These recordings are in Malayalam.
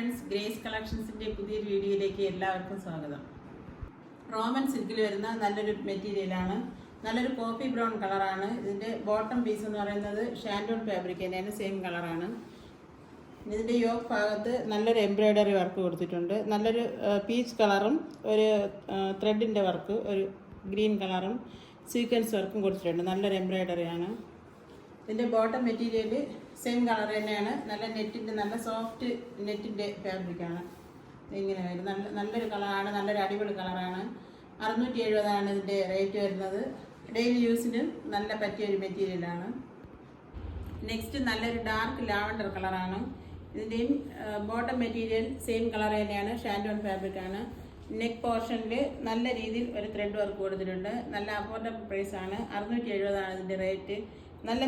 ഫ്രണ്ട്സ്, ഗ്രേസ് കളക്ഷൻസിൻ്റെ പുതിയൊരു വീഡിയോയിലേക്ക് എല്ലാവർക്കും സ്വാഗതം. റോമൻ സിൽക്കിൽ വരുന്ന നല്ലൊരു മെറ്റീരിയലാണ്. നല്ലൊരു കോഫി ബ്രൗൺ കളറാണ്. ഇതിൻ്റെ ബോട്ടം പീസ് എന്ന് പറയുന്നത് ഷാൻഡോൺ ഫാബ്രിക് തന്നെയാണ്, സെയിം കളറാണ്. ഇതിൻ്റെ യോക്ക് ഭാഗത്ത് നല്ലൊരു എംബ്രോയ്ഡറി വർക്ക് കൊടുത്തിട്ടുണ്ട്. നല്ലൊരു പീച്ച് കളറും ഒരു ത്രെഡിൻ്റെ വർക്ക്, ഒരു ഗ്രീൻ കളറും സീക്വൻസ് വർക്കും കൊടുത്തിട്ടുണ്ട്. നല്ലൊരു എംബ്രോയ്ഡറിയാണ്. ഇതിൻ്റെ ബോട്ടം മെറ്റീരിയൽ സെയിം കളർ തന്നെയാണ്. നല്ല നെറ്റിൻ്റെ, നല്ല സോഫ്റ്റ് നെറ്റിൻ്റെ ഫാബ്രിക്കാണ്. ഇങ്ങനെ വരും. നല്ലൊരു കളറാണ്, നല്ലൊരു അടിപൊളി കളറാണ്. 670 ഇതിൻ്റെ റേറ്റ് വരുന്നത്. ഡെയിലി യൂസിന് നല്ല പറ്റിയൊരു മെറ്റീരിയലാണ്. നെക്സ്റ്റ് നല്ലൊരു ഡാർക്ക് ലാവണ്ടർ കളറാണ്. ഇതിൻ്റെയും ബോട്ടം മെറ്റീരിയൽ സെയിം കളർ തന്നെയാണ്, ഷാൻഡോൺ ഫാബ്രിക്കാണ്. നെക്ക് പോർഷനിൽ നല്ല രീതിയിൽ ഒരു ത്രെഡ് വർക്ക് കൊടുത്തിട്ടുണ്ട്. നല്ല അഫോർഡബിൾ പ്രൈസാണ്. 670 ഇതിൻ്റെ റേറ്റ്. നല്ല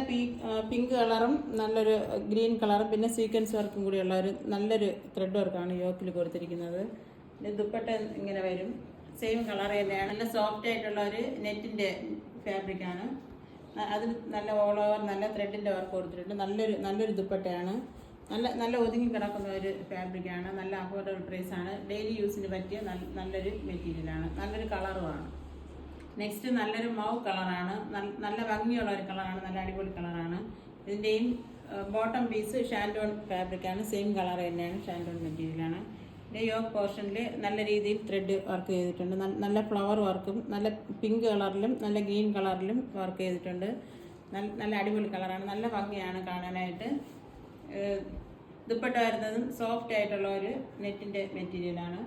പിങ്ക് കളറും നല്ലൊരു ഗ്രീൻ കളറും പിന്നെ സീക്വൻസ് വർക്കും കൂടിയുള്ള ഒരു നല്ലൊരു ത്രെഡ് വർക്കാണ് യോക്കിൽ കൊടുത്തിരിക്കുന്നത്. ദുപ്പട്ട ഇങ്ങനെ വരും, സെയിം കളർ തന്നെയാണ്. നല്ല സോഫ്റ്റ് ആയിട്ടുള്ള ഒരു നെറ്റിൻ്റെ ഫാബ്രിക്കാണ്. അതിൽ നല്ല ഓൾ ഓവർ നല്ല ത്രെഡിൻ്റെ വർക്ക് കൊടുത്തിട്ടുണ്ട്. നല്ലൊരു ദുപ്പട്ടയാണ്. നല്ല ഒതുങ്ങി കിടക്കുന്ന ഒരു ഫാബ്രിക്കാണ്. നല്ല അഫോർഡബിൾ പ്രൈസാണ്. ഡെയിലി യൂസിന് പറ്റിയ നല്ലൊരു മെറ്റീരിയലാണ്. നല്ലൊരു കളറുമാണ്. നെക്സ്റ്റ് നല്ലൊരു മൗ കളറാണ്. നല്ല ഭംഗിയുള്ള ഒരു കളറാണ്, നല്ല അടിപൊളി കളറാണ്. ഇതിൻ്റെയും ബോട്ടം പീസ് ഷാൻഡോൺ ഫാബ്രിക്കാണ്, സെയിം കളർ തന്നെയാണ്, ഷാൻഡോൺ മെറ്റീരിയലാണ്. ഇതിൻ്റെ യോക്ക് പോർഷനിൽ നല്ല രീതിയിൽ ത്രെഡ് വർക്ക് ചെയ്തിട്ടുണ്ട്. നല്ല ഫ്ലവർ വർക്കും നല്ല പിങ്ക് കളറിലും നല്ല ഗ്രീൻ കളറിലും വർക്ക് ചെയ്തിട്ടുണ്ട്. നല്ല അടിപൊളി കളറാണ്. നല്ല ഭംഗിയാണ് കാണാനായിട്ട്. ദുപ്പട്ട വരുന്നതും സോഫ്റ്റ് ആയിട്ടുള്ള ഒരു നെറ്റിൻ്റെ മെറ്റീരിയലാണ്.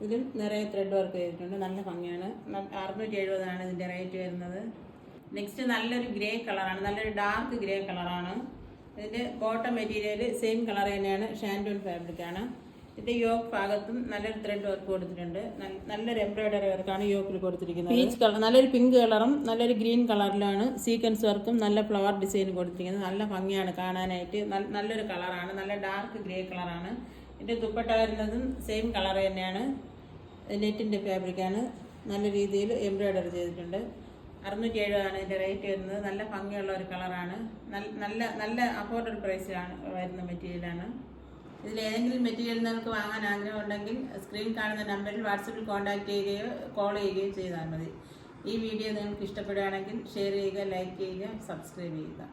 ഇതിലും നിറയെ ത്രെഡ് വർക്ക് ചെയ്തിട്ടുണ്ട്. നല്ല ഭംഗിയാണ്. 670 ഇതിൻ്റെ റേറ്റ് വരുന്നത്. നെക്സ്റ്റ് നല്ലൊരു ഗ്രേ കളറാണ്, നല്ലൊരു ഡാർക്ക് ഗ്രേ കളറാണ്. ഇതിൻ്റെ ബോട്ടം മെറ്റീരിയൽ സെയിം കളർ തന്നെയാണ്, ഷാൻഡോൺ ഫാബ്രിക്കാണ്. ഇതിൻ്റെ യോക്ക് ഭാഗത്തും നല്ലൊരു ത്രെഡ് വർക്ക് കൊടുത്തിട്ടുണ്ട്. നല്ലൊരു എംബ്രോയ്ഡറി വർക്കാണ് യോക്കിൽ കൊടുത്തിരിക്കുന്നത്. പീച്ച് കളർ, നല്ലൊരു പിങ്ക് കളറും നല്ലൊരു ഗ്രീൻ കളറിലാണ് സീക്വൻസ് വർക്കും നല്ല ഫ്ലവർ ഡിസൈനും കൊടുത്തിരിക്കുന്നത്. നല്ല ഭംഗിയാണ് കാണാനായിട്ട്. നല്ലൊരു കളറാണ്, നല്ല ഡാർക്ക് ഗ്രേ കളറാണ്. ഇതിൻ്റെ ദുപ്പട്ട വരുന്നതും സെയിം കളർ തന്നെയാണ്, നെറ്റിൻ്റെ ഫാബ്രിക്കാണ്. നല്ല രീതിയിൽ എംബ്രോയ്ഡറി ചെയ്തിട്ടുണ്ട്. 670 ഇതിൻ്റെ റേറ്റ് വരുന്നത്. നല്ല ഭംഗിയുള്ള ഒരു കളറാണ്. നല്ല അഫോർഡബിൾ പ്രൈസിലാണ് വരുന്ന മെറ്റീരിയലാണ്. ഇതിലേതെങ്കിലും മെറ്റീരിയൽ നിങ്ങൾക്ക് വാങ്ങാൻ ആഗ്രഹമുണ്ടെങ്കിൽ സ്ക്രീൻ കാണുന്ന നമ്പറിൽ വാട്സപ്പിൽ കോൺടാക്റ്റ് ചെയ്യുകയോ കോൾ ചെയ്യുകയോ ചെയ്താൽ മതി. ഈ വീഡിയോ നിങ്ങൾക്ക് ഇഷ്ടപ്പെടുകയാണെങ്കിൽ ഷെയർ ചെയ്യുക, ലൈക്ക് ചെയ്യുക, സബ്സ്ക്രൈബ് ചെയ്യുക.